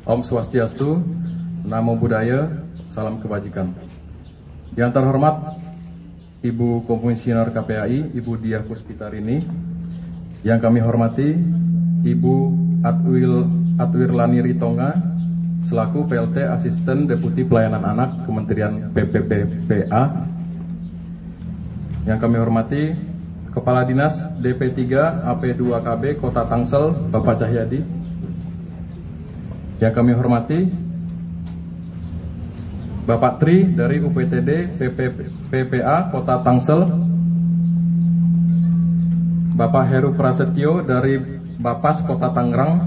Om Swastiastu, Namo Buddhaya, salam kebajikan. Yang terhormat Ibu Komisioner KPAI, Ibu Diah Puspitarini. Yang kami hormati Ibu Atwirlani Ritonga, selaku PLT Asisten Deputi Pelayanan Anak Kementerian PPPA. Yang kami hormati Kepala Dinas DP3 AP2KB Kota Tangsel, Bapak Cahyadi. Yang kami hormati Bapak Tri dari UPTD PPA Kota Tangsel, Bapak Heru Prasetyo dari Bapas Kota Tangerang,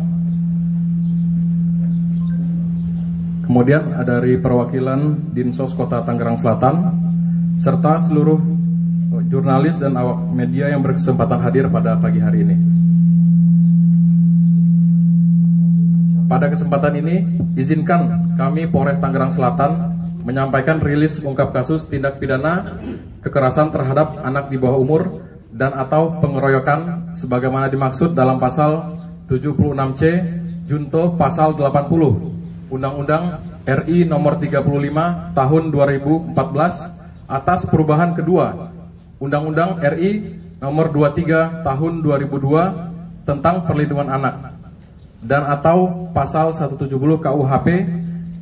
kemudian ada dari perwakilan Dinsos Kota Tangerang Selatan, serta seluruh jurnalis dan awak media yang berkesempatan hadir pada pagi hari ini. Pada kesempatan ini, izinkan kami Polres Tangerang Selatan menyampaikan rilis ungkap kasus tindak pidana kekerasan terhadap anak di bawah umur dan atau pengeroyokan sebagaimana dimaksud dalam pasal 76C junto pasal 80 Undang-Undang RI nomor 35 tahun 2014 atas perubahan kedua Undang-Undang RI nomor 23 tahun 2002 tentang perlindungan anak dan atau pasal 170 KUHP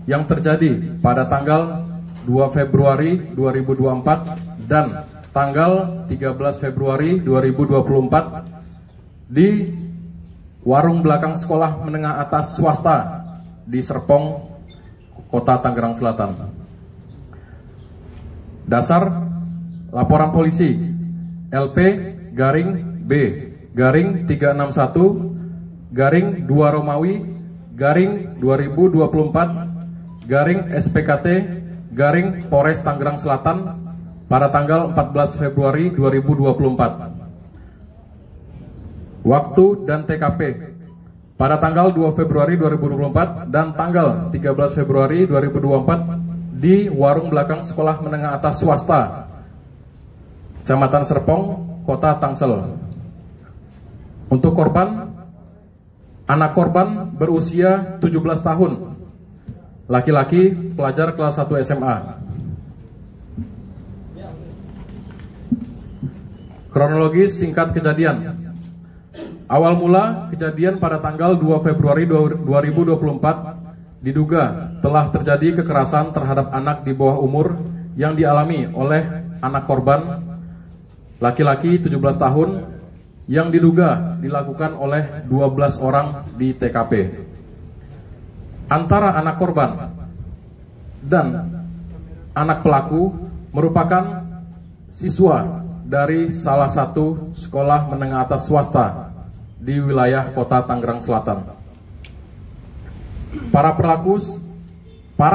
yang terjadi pada tanggal 2 Februari 2024 dan tanggal 13 Februari 2024 di warung belakang sekolah menengah atas swasta di Serpong, Kota Tangerang Selatan. Dasar laporan polisi LP-B-361-2 Romawi _2024 Polres Tangerang Selatan pada tanggal 14 Februari 2024. Waktu dan TKP pada tanggal 2 Februari 2024 dan tanggal 13 Februari 2024 di warung belakang sekolah menengah atas swasta Kecamatan Serpong, Kota Tangsel. Untuk korban, anak korban berusia 17 tahun, laki-laki, pelajar kelas 1 SMA. Kronologis singkat kejadian. Awal mula kejadian pada tanggal 2 Februari 2024 diduga telah terjadi kekerasan terhadap anak di bawah umur yang dialami oleh anak korban laki-laki 17 tahun yang diduga dilakukan oleh 12 orang di TKP. Antara anak korban dan anak pelaku merupakan siswa dari salah satu sekolah menengah atas swasta di wilayah Kota Tangerang Selatan. Para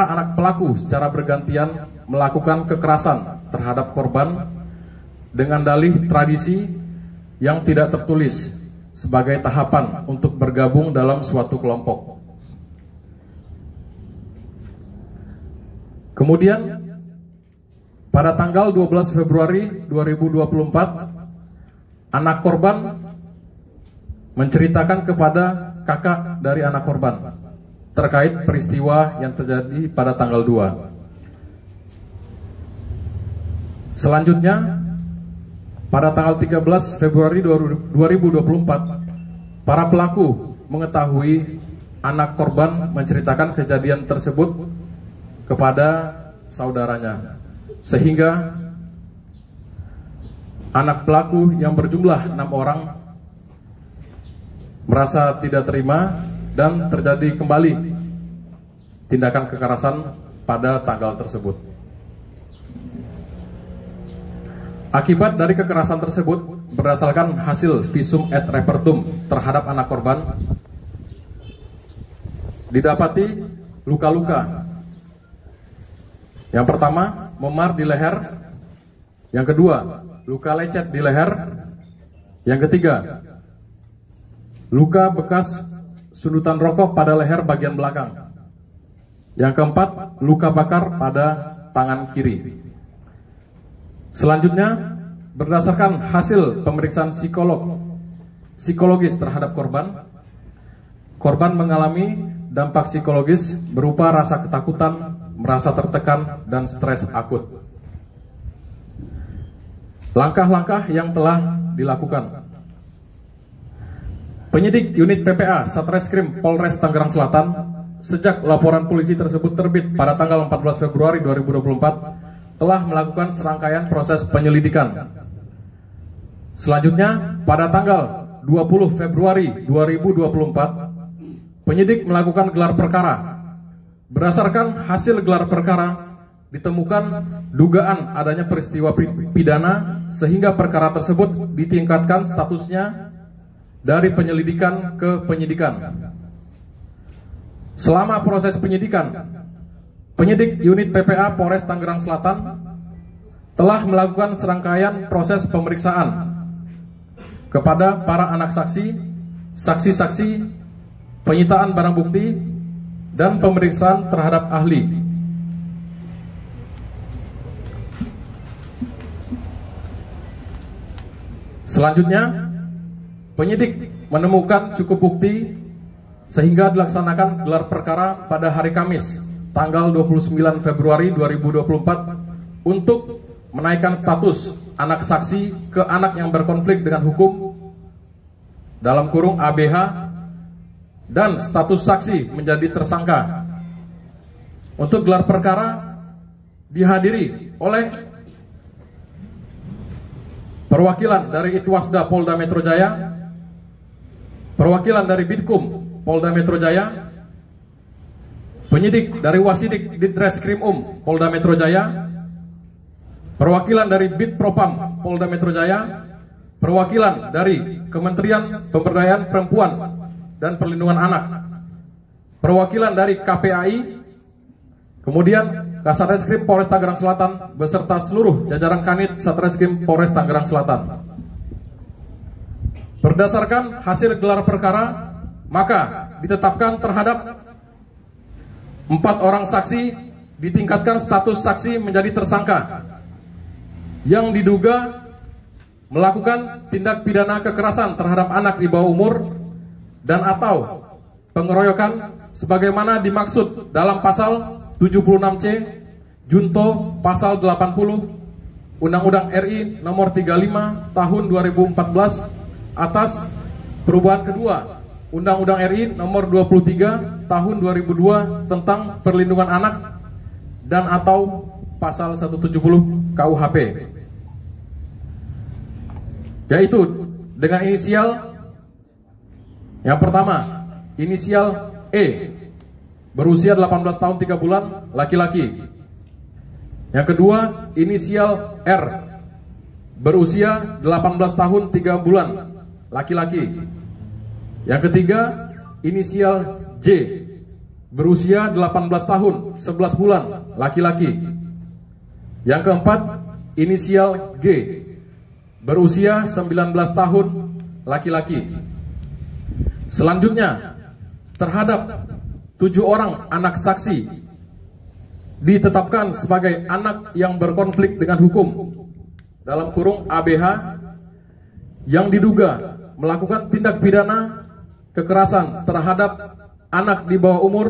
anak pelaku secara bergantian melakukan kekerasan terhadap korban dengan dalih tradisi yang tidak tertulis sebagai tahapan untuk bergabung dalam suatu kelompok. Kemudian pada tanggal 12 Februari 2024 anak korban menceritakan kepada kakak dari anak korban terkait peristiwa yang terjadi pada tanggal 2. Selanjutnya pada tanggal 13 Februari 2024, para pelaku mengetahui anak korban menceritakan kejadian tersebut kepada saudaranya, sehingga anak pelaku yang berjumlah 6 orang merasa tidak terima dan terjadi kembali tindakan kekerasan pada tanggal tersebut. Akibat dari kekerasan tersebut, berdasarkan hasil visum et repertum terhadap anak korban, didapati luka-luka. Yang pertama, memar di leher. Yang kedua, luka lecet di leher. Yang ketiga, luka bekas sundutan rokok pada leher bagian belakang. Yang keempat, luka bakar pada tangan kiri. Selanjutnya, berdasarkan hasil pemeriksaan psikologis terhadap korban mengalami dampak psikologis berupa rasa ketakutan, merasa tertekan, dan stres akut. Langkah-langkah yang telah dilakukan. Penyidik unit PPA Satreskrim Polres Tangerang Selatan, sejak laporan polisi tersebut terbit pada tanggal 14 Februari 2024, telah melakukan serangkaian proses penyelidikan. Selanjutnya, pada tanggal 20 Februari 2024, penyidik melakukan gelar perkara. Berdasarkan hasil gelar perkara, ditemukan dugaan adanya peristiwa pidana sehingga perkara tersebut ditingkatkan statusnya dari penyelidikan ke penyidikan. Selama proses penyidikan, penyidik unit PPA Polres Tangerang Selatan telah melakukan serangkaian proses pemeriksaan kepada para anak saksi, saksi-saksi, penyitaan barang bukti, dan pemeriksaan terhadap ahli. Selanjutnya, penyidik menemukan cukup bukti sehingga dilaksanakan gelar perkara pada hari Kamis, tanggal 29 Februari 2024 untuk menaikkan status anak saksi ke anak yang berkonflik dengan hukum dalam kurung ABH dan status saksi menjadi tersangka. Untuk gelar perkara dihadiri oleh perwakilan dari Itwasda Polda Metro Jaya, perwakilan dari Bidkum Polda Metro Jaya, penyidik dari Wasidik Ditreskrim Polda Metro Jaya, perwakilan dari Bidpropam Polda Metro Jaya, perwakilan dari Kementerian Pemberdayaan Perempuan dan Perlindungan Anak, perwakilan dari KPAI, kemudian Kasatreskrim Polres Tangerang Selatan beserta seluruh jajaran Kanit Satreskrim Polres Tangerang Selatan. Berdasarkan hasil gelar perkara, maka ditetapkan terhadap 4 orang saksi ditingkatkan status saksi menjadi tersangka yang diduga melakukan tindak pidana kekerasan terhadap anak di bawah umur dan atau pengeroyokan sebagaimana dimaksud dalam pasal 76C Junto pasal 80 Undang-Undang RI nomor 35 tahun 2014 atas perubahan kedua Undang-Undang RI nomor 23 tahun 2002 tentang perlindungan anak dan atau pasal 170 KUHP, yaitu dengan inisial yang pertama, inisial E, berusia 18 tahun 3 bulan, laki-laki. Yang kedua, inisial R, berusia 18 tahun 3 bulan, laki-laki. Yang ketiga, inisial J, berusia 18 tahun 11 bulan, laki-laki. Yang keempat, inisial G, berusia 19 tahun, laki-laki. Selanjutnya, terhadap 7 orang anak saksi ditetapkan sebagai anak yang berkonflik dengan hukum dalam kurung ABH yang diduga melakukan tindak pidana kekerasan terhadap anak di bawah umur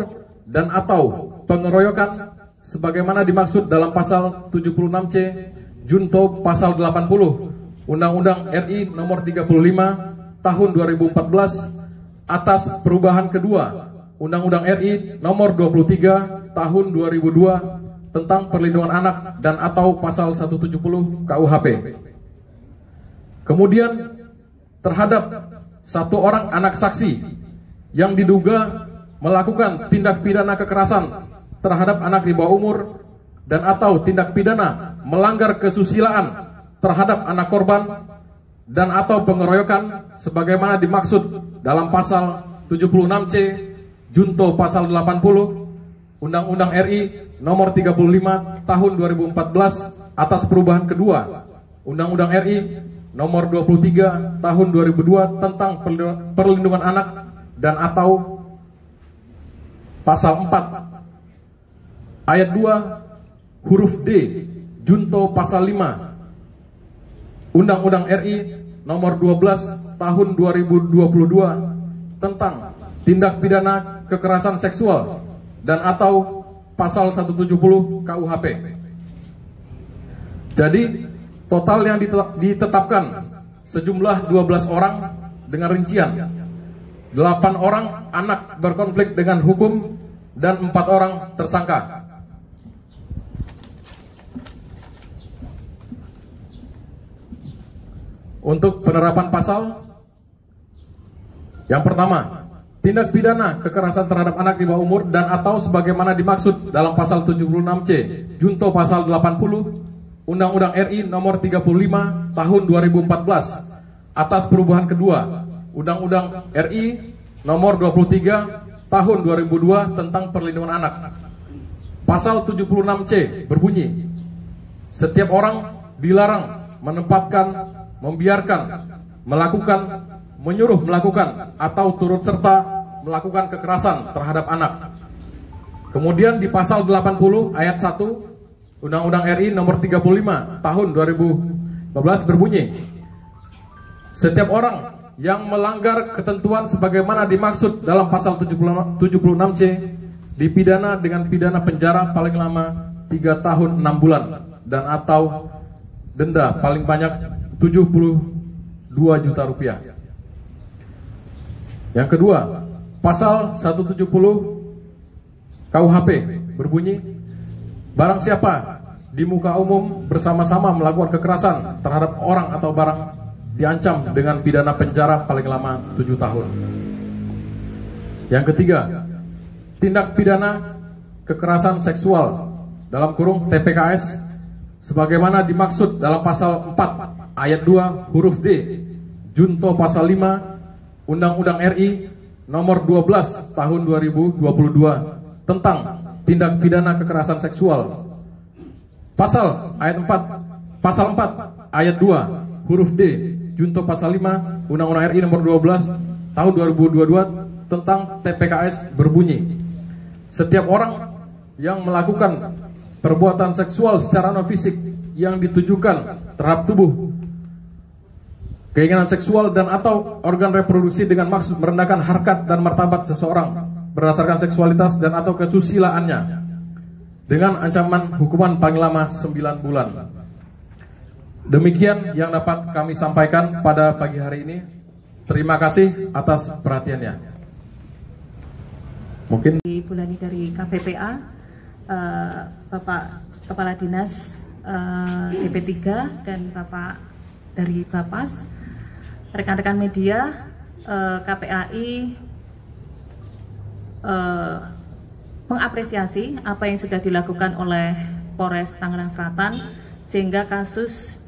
dan atau pengeroyokan sebagaimana dimaksud dalam pasal 76C Junto pasal 80 Undang-Undang RI nomor 35 tahun 2014 atas perubahan kedua Undang-Undang RI nomor 23 tahun 2002 tentang perlindungan anak dan atau pasal 170 KUHP. Kemudian terhadap 1 orang anak saksi yang diduga melakukan tindak pidana kekerasan terhadap anak di bawah umur dan atau tindak pidana melanggar kesusilaan terhadap anak korban dan atau pengeroyokan sebagaimana dimaksud dalam pasal 76C Junto pasal 80 Undang-Undang RI nomor 35 tahun 2014 atas perubahan kedua Undang-Undang RI nomor 23 tahun 2002 tentang perlindungan anak dan atau pasal 4 ayat 2 huruf D Junto pasal 5 Undang-Undang RI nomor 12 tahun 2022 tentang tindak pidana kekerasan seksual dan atau pasal 170 KUHP. Jadi total yang ditetapkan sejumlah 12 orang dengan rincian 8 orang anak berkonflik dengan hukum dan 4 orang tersangka. Untuk penerapan pasal, yang pertama, tindak pidana kekerasan terhadap anak di bawah umur dan atau sebagaimana dimaksud dalam pasal 76C junto pasal 80 Undang-Undang RI nomor 35 tahun 2014 atas perubahan kedua Undang-Undang RI nomor 23 tahun 2002 tentang perlindungan anak. Pasal 76C berbunyi, setiap orang dilarang menempatkan, membiarkan, melakukan, menyuruh melakukan atau turut serta melakukan kekerasan terhadap anak. Kemudian di pasal 80 ayat 1 Undang-Undang RI nomor 35 tahun 2012 berbunyi, setiap orang yang melanggar ketentuan sebagaimana dimaksud dalam pasal 76C dipidana dengan pidana penjara paling lama 3 tahun 6 bulan dan atau denda paling banyak 72 juta rupiah. Yang kedua, pasal 170 KUHP berbunyi, barang siapa di muka umum bersama-sama melakukan kekerasan terhadap orang atau barang diancam dengan pidana penjara paling lama 7 tahun. Yang ketiga, tindak pidana kekerasan seksual dalam kurung TPKS sebagaimana dimaksud dalam pasal 4 ayat 2 huruf D junto pasal 5 Undang-Undang RI nomor 12 tahun 2022 tentang tindak pidana kekerasan seksual. Pasal 4 ayat 2 huruf D junto pasal 5 Undang-Undang RI nomor 12 tahun 2022 tentang TPKS berbunyi, setiap orang yang melakukan perbuatan seksual secara non fisik yang ditujukan terhadap tubuh, keinginan seksual dan atau organ reproduksi dengan maksud merendahkan harkat dan martabat seseorang berdasarkan seksualitas dan atau kesusilaannya dengan ancaman hukuman paling lama 9 bulan. Demikian yang dapat kami sampaikan pada pagi hari ini. Terima kasih atas perhatiannya. Mungkin Ibu Lani dari KPPA, Bapak Kepala Dinas DP3 dan Bapak dari Bapas, rekan-rekan media, KPAI mengapresiasi apa yang sudah dilakukan oleh Polres Tangerang Selatan sehingga kasus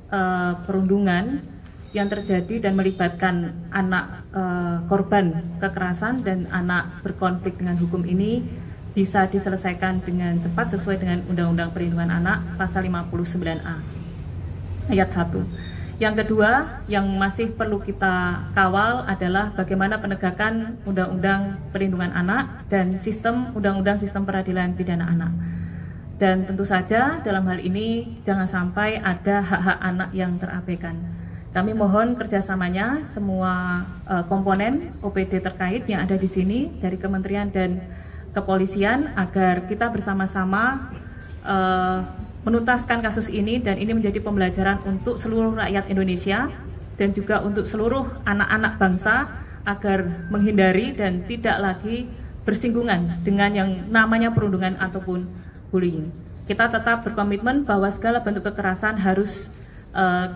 perundungan yang terjadi dan melibatkan anak korban kekerasan dan anak berkonflik dengan hukum ini bisa diselesaikan dengan cepat sesuai dengan Undang-Undang Perlindungan Anak pasal 59A ayat 1. Yang kedua yang masih perlu kita kawal adalah bagaimana penegakan Undang-Undang Perlindungan Anak dan Undang-Undang Sistem Peradilan Pidana Anak. Dan tentu saja dalam hal ini jangan sampai ada hak-hak anak yang terabaikan. Kami mohon kerjasamanya semua komponen OPD terkait yang ada di sini dari Kementerian dan Kepolisian agar kita bersama-sama menuntaskan kasus ini dan ini menjadi pembelajaran untuk seluruh rakyat Indonesia dan juga untuk seluruh anak-anak bangsa agar menghindari dan tidak lagi bersinggungan dengan yang namanya perundungan ataupun bullying. Kita tetap berkomitmen bahwa segala bentuk kekerasan harus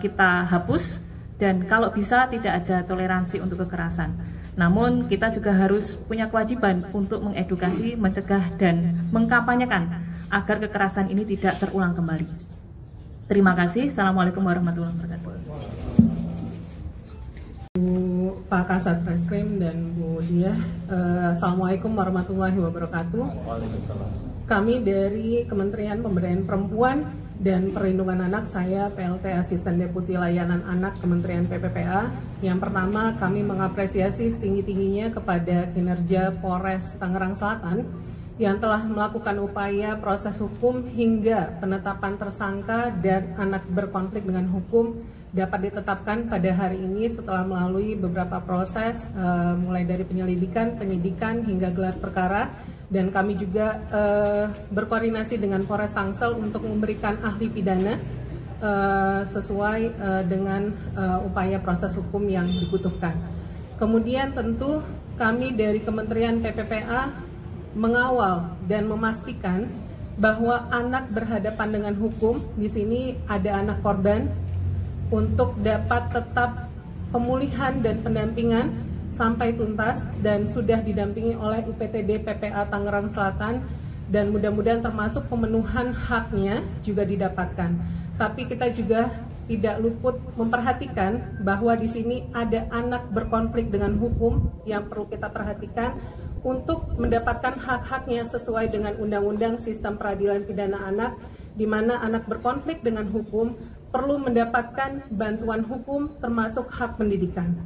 kita hapus dan kalau bisa tidak ada toleransi untuk kekerasan. Namun kita juga harus punya kewajiban untuk mengedukasi, mencegah dan mengkampanyekan agar kekerasan ini tidak terulang kembali. Terima kasih. Assalamualaikum warahmatullahi wabarakatuh. Pak Kasat Reskrim dan Bu Diah, Assalamualaikum warahmatullahi wabarakatuh. Kami dari Kementerian Pemberdayaan Perempuan dan Perlindungan Anak, saya PLT Asisten Deputi Layanan Anak Kementerian PPPA. Yang pertama, kami mengapresiasi setinggi-tingginya kepada kinerja Polres Tangerang Selatan yang telah melakukan upaya proses hukum hingga penetapan tersangka dan anak berkonflik dengan hukum dapat ditetapkan pada hari ini setelah melalui beberapa proses mulai dari penyelidikan, penyidikan hingga gelar perkara, dan kami juga berkoordinasi dengan Polres Tangsel untuk memberikan ahli pidana sesuai dengan upaya proses hukum yang dibutuhkan. Kemudian tentu kami dari Kementerian PPPA mengawal dan memastikan bahwa anak berhadapan dengan hukum. Di sini ada anak korban untuk dapat tetap pemulihan dan pendampingan sampai tuntas, dan sudah didampingi oleh UPTD PPA Tangerang Selatan, dan mudah-mudahan termasuk pemenuhan haknya juga didapatkan. Tapi kita juga tidak luput memperhatikan bahwa di sini ada anak berkonflik dengan hukum yang perlu kita perhatikan untuk mendapatkan hak-haknya sesuai dengan Undang-Undang Sistem Peradilan Pidana Anak, di mana anak berkonflik dengan hukum perlu mendapatkan bantuan hukum termasuk hak pendidikan.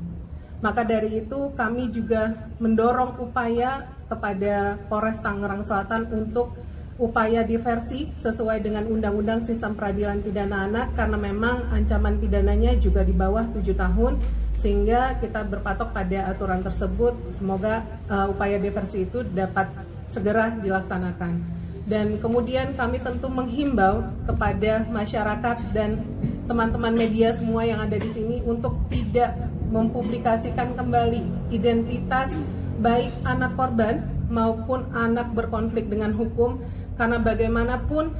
Maka dari itu kami juga mendorong upaya kepada Polres Tangerang Selatan untuk upaya diversi sesuai dengan Undang-Undang Sistem Peradilan Pidana Anak, karena memang ancaman pidananya juga di bawah 7 tahun, sehingga kita berpatok pada aturan tersebut. Semoga upaya diversi itu dapat segera dilaksanakan. Dan kemudian kami tentu menghimbau kepada masyarakat dan teman-teman media semua yang ada di sini untuk tidak mempublikasikan kembali identitas baik anak korban maupun anak berkonflik dengan hukum, karena bagaimanapun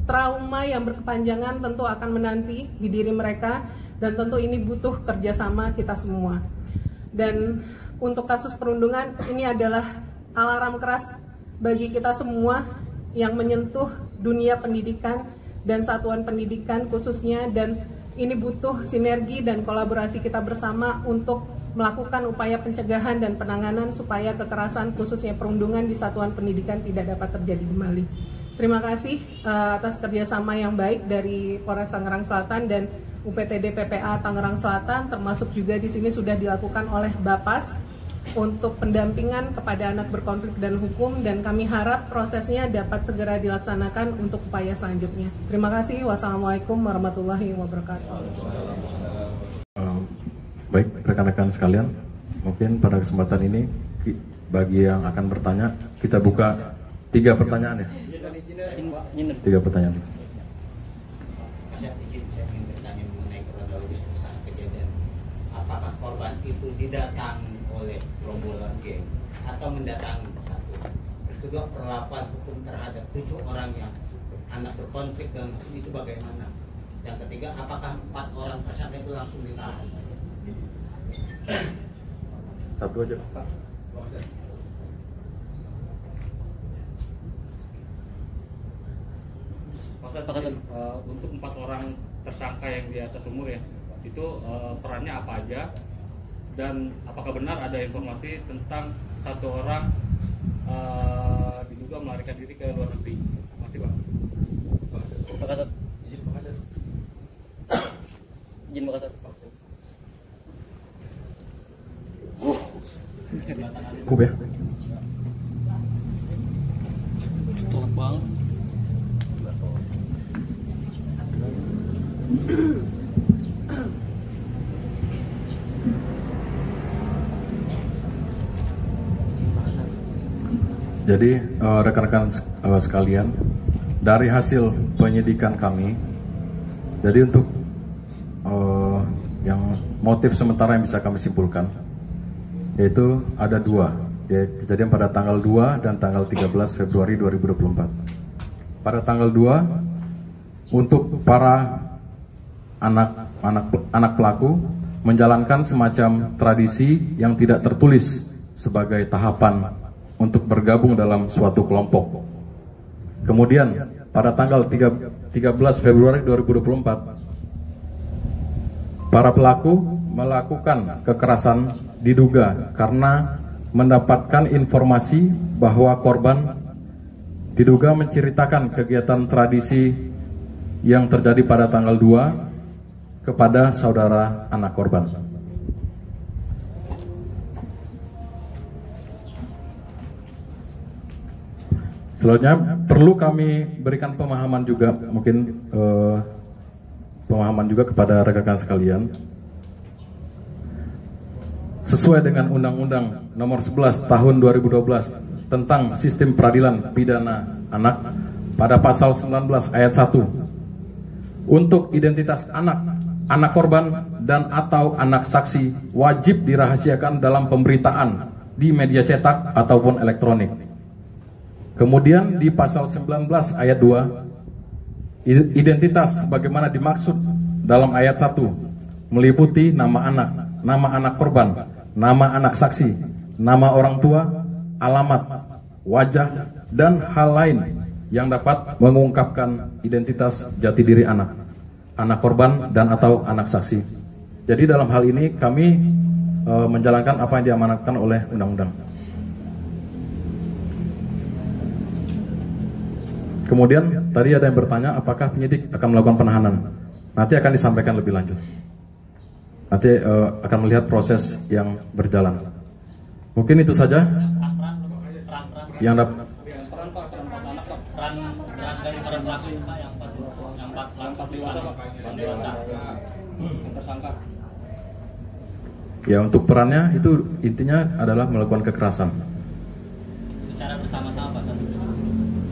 trauma yang berkepanjangan tentu akan menanti di diri mereka, dan tentu ini butuh kerjasama kita semua. Dan untuk kasus perundungan, ini adalah alarm keras bagi kita semua yang menyentuh dunia pendidikan dan satuan pendidikan khususnya, dan ini butuh sinergi dan kolaborasi kita bersama untuk melakukan upaya pencegahan dan penanganan supaya kekerasan khususnya perundungan di satuan pendidikan tidak dapat terjadi kembali. Terima kasih atas kerjasama yang baik dari Polres Tangerang Selatan dan UPTD PPA Tangerang Selatan, termasuk juga di sini sudah dilakukan oleh Bapas untuk pendampingan kepada anak berkonflik dan hukum, dan kami harap prosesnya dapat segera dilaksanakan untuk upaya selanjutnya. Terima kasih. Wassalamualaikum warahmatullahi wabarakatuh. Baik, rekan-rekan sekalian, mungkin pada kesempatan ini bagi yang akan bertanya, kita buka 3 pertanyaan ya. 3 pertanyaan. Saya ingin bertanya mengenai kronologis saat kejadian. Apakah korban itu didatangi oleh rombongan geng atau mendatangi satu? Terus kedua, perlakuan hukum terhadap 7 orang yang anak berkonflik dan itu bagaimana? Yang ketiga, apakah 4 orang tersangka itu langsung ditahan? Satu aja. Pak Kasat, untuk 4 orang tersangka yang di atas umur ya, itu perannya apa aja, dan apakah benar ada informasi tentang 1 orang diduga melarikan diri ke luar negeri? Masih Pak. Pak Kasat. Izin Pak Kasat. Cukup ya. Tolak bang. Jadi rekan-rekan sekalian, dari hasil penyidikan kami, jadi untuk yang motif sementara yang bisa kami simpulkan, yaitu ada 2, ya, kejadian pada tanggal 2 dan tanggal 13 Februari 2024. Pada tanggal 2, untuk para anak pelaku menjalankan semacam tradisi yang tidak tertulis sebagai tahapan untuk bergabung dalam suatu kelompok. Kemudian pada tanggal 13 Februari 2024, para pelaku melakukan kekerasan diduga karena mendapatkan informasi bahwa korban diduga menceritakan kegiatan tradisi yang terjadi pada tanggal 2 kepada saudara anak korban. Selanjutnya perlu kami berikan pemahaman juga, mungkin pemahaman juga kepada rekan-rekan sekalian. Sesuai dengan Undang-Undang Nomor 11 Tahun 2012 tentang Sistem Peradilan Pidana Anak, pada pasal 19 ayat 1, untuk identitas anak korban dan atau anak saksi wajib dirahasiakan dalam pemberitaan di media cetak ataupun elektronik. Kemudian di pasal 19 ayat 2, identitas sebagaimana dimaksud dalam ayat 1 meliputi nama anak korban, nama anak saksi, nama orang tua, alamat, wajah, dan hal lain yang dapat mengungkapkan identitas jati diri anak korban dan atau anak saksi. Jadi dalam hal ini kami menjalankan apa yang diamanatkan oleh undang-undang. Kemudian tadi ada yang bertanya apakah penyidik akan melakukan penahanan. Nanti akan disampaikan lebih lanjut. Nanti akan melihat proses yang berjalan. Mungkin itu saja yang dapat. Ya, untuk perannya itu intinya adalah melakukan kekerasan. Secara bersama-sama, Pak.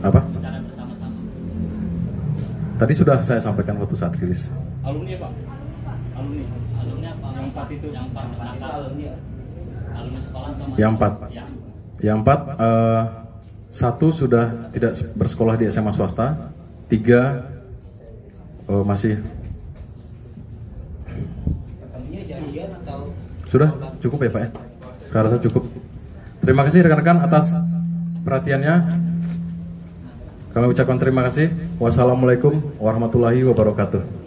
Apa? Secara bersama-sama. Tadi sudah saya sampaikan waktu saat rilis. Alumni, Pak. Alumni apa? Yang 4 itu. Yang 4 tersangka. Alumni sekolah atau Yang 4. Ya. Yang 4, 1 sudah tidak bersekolah di SMA swasta, 3 masih. Sudah cukup ya Pak ya? Saya rasa cukup. Terima kasih rekan-rekan atas perhatiannya. Kami ucapkan terima kasih. Wassalamualaikum warahmatullahi wabarakatuh.